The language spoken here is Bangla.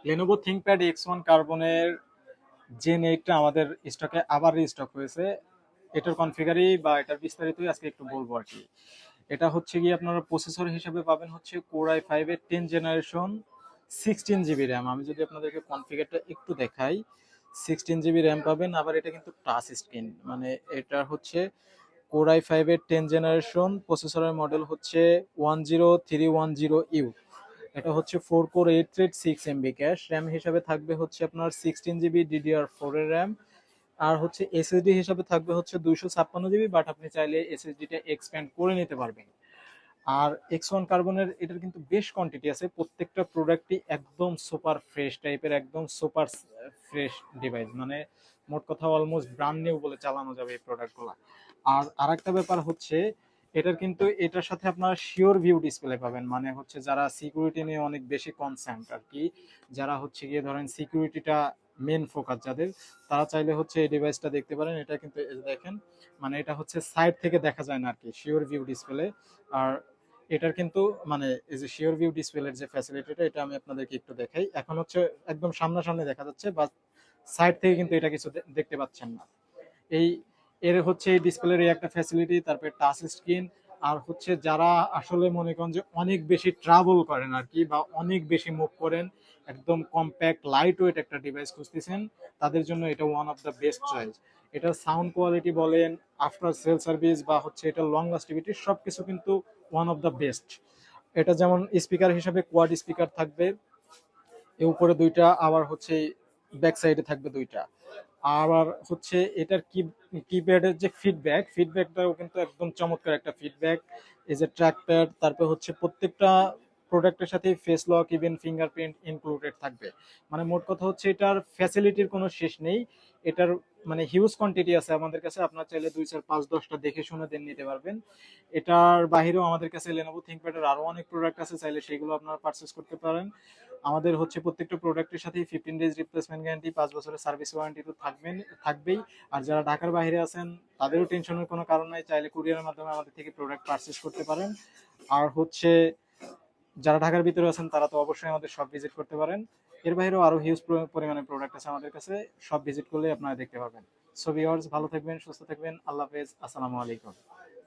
লেনোভো থিংকপ্যাড X1 কার্বনের জেন 8টা আমাদের স্টকে আবার রিস্টক হয়েছে। এটার কনফিগারই বা এটার বিস্তারিতই আজকে একটু বলবো আর কি। এটা হচ্ছে গিয়ে আপনারা প্রসেসর হিসেবে পাবেন হচ্ছে কোর i5 এর 10 জেনারেশন 16 জিবি র্যাম। আমি যদি আপনাদেরকে কনফিগারটা একটু দেখাই, 16 জিবি র্যাম পাবেন। আবার এটা কিন্তু টাচ স্ক্রিন, মানে এটা হচ্ছে কোর i5 এর 10 জেনারেশন, প্রসেসরের মডেল হচ্ছে 10310U। এটা হচ্ছে 4 core 8 thread 6 MB cash. RAM হিসাবে থাকবে হচ্ছে আপনার 16 জিবি DDR4 এর র্যাম। আর হচ্ছে এসএসডি হিসাবে থাকবে হচ্ছে 256 জিবি, বাট আপনি চাইলে এসএসডিটা এক্সপ্যান্ড করে নিতে পারবেন। আর X1 কার্বনের এটার কিন্তু বেশ কোয়ান্টিটি আছে, প্রত্যেকটা প্রোডাক্টই একদম সুপার ফ্রেশ টাইপের, একদম সুপার ফ্রেশ ডিভাইস, মানে মোট কথা অলমোস্ট ব্র্যান্ড নিউ বলে চালানো যাবে এই প্রোডাক্টগুলো। আর আরেকটা ব্যাপার হচ্ছে এটার কিন্তু এটার সাথে আপনারা শিওর ভিউ ডিসপ্লে পাবেন, মানে হচ্ছে যারা সিকিউরিটি নিয়ে অনেক বেশি কনসার্ন আর কি, যারা হচ্ছে গিয়ে ধরেন সিকিউরিটিটা মেন ফোকাস যাদের, তারা চাইলে হচ্ছে এই ডিভাইসটা দেখতে পারেন। এটা কিন্তু এই যে দেখেন, মানে এটা হচ্ছে সাইড থেকে দেখা যায় না আর কি, শিওর ভিউ ডিসপ্লে। আর এটার কিন্তু মানে এই যে শিওর ভিউ ডিসপ্লের যে ফ্যাসিলিটিটা, এটা আমি আপনাদেরকে একটু দেখাই। এখন হচ্ছে একদম সামনাসামনি দেখা যাচ্ছে, বা সাইড থেকে কিন্তু এটা কিছু দেখতে পাচ্ছেন না। এই এর হচ্ছে এই ডিসপ্লের এই একটা ফ্যাসিলিটি, তারপরে টাচ স্ক্রিন। আর হচ্ছে যারা আসলে মনে করেন যে অনেক বেশি ট্রাভেল করেন আর কি, বা অনেক বেশি মুভ করেন, একদম কম্প্যাক্ট লাইট ওয়েট একটা ডিভাইস খুঁজতেছেন, তাদের জন্য এটা one of the best choice. এটার সাউন্ড কোয়ালিটি বলেন, আফটার সেল সার্ভিস, বা হচ্ছে এটা লং লাস্টিভিটি, সবকিছু কিন্তু ওয়ান অফ দ্য বেস্ট। এটা যেমন স্পিকার হিসাবে কোয়াড স্পিকার থাকবে, এর উপরে দুইটা, আবার হচ্ছে ব্যাক সাইডে থাকবে দুইটা। আবার হচ্ছে এটার কিপ্যাডের যে ফিডব্যাকটাও কিন্তু একদম চমৎকার একটা ফিডব্যাক। এই যে ট্র্যাক প্যাড, তারপর হচ্ছে প্রত্যেকটা প্রোডাক্টের সাথে face lock, even fingerprint included থাকবে। মানে মোট কথা হচ্ছে এটার ফ্যাসিলিটির কোনো শেষ নেই। এটার মানে হিউজ কোয়ান্টিটি আছে আমাদের কাছে, আপনার চাইলে 2 4 5 10টা দেখে শুনে দেন নিতে পারবেন। এটার বাহিরেও আমাদের কাছে লেনোভো থিংকপ্যাডের আরো অনেক প্রোডাক্ট আছে, চাইলে সেগুলো আপনারা পারচেস করতে পারেন। আমাদের হচ্ছে প্রত্যেকটা প্রোডাক্টের সাথে 15 ডেজ রিপ্লেসমেন্ট গ্যারান্টি, 5 বছরের সার্ভিস ওয়ারেন্টি তো থাকবেই। আর যারা ঢাকার বাইরে আছেন তাদেরও টেনশনের কোনো কারণ নাই, চাইলে কুরিয়ারের মাধ্যমে আমাদের থেকে প্রোডাক্ট পারচেস করতে পারেন। আর হচ্ছে যারা ঢাকার ভিতরে আছেন তারা তো অবশ্যই আমাদের সব ভিজিট করতে পারেন। এর বাইরেও আরো হিউজ পরিমাণে প্রোডাক্ট আছে আমাদের কাছে, সব ভিজিট করলে আপনারা দেখতে পাবেন। সো ভিউয়ার্স, ভালো থাকবেন, সুস্থ থাকবেন, আল্লাহ হাফেজ, আসসালামু আলাইকুম।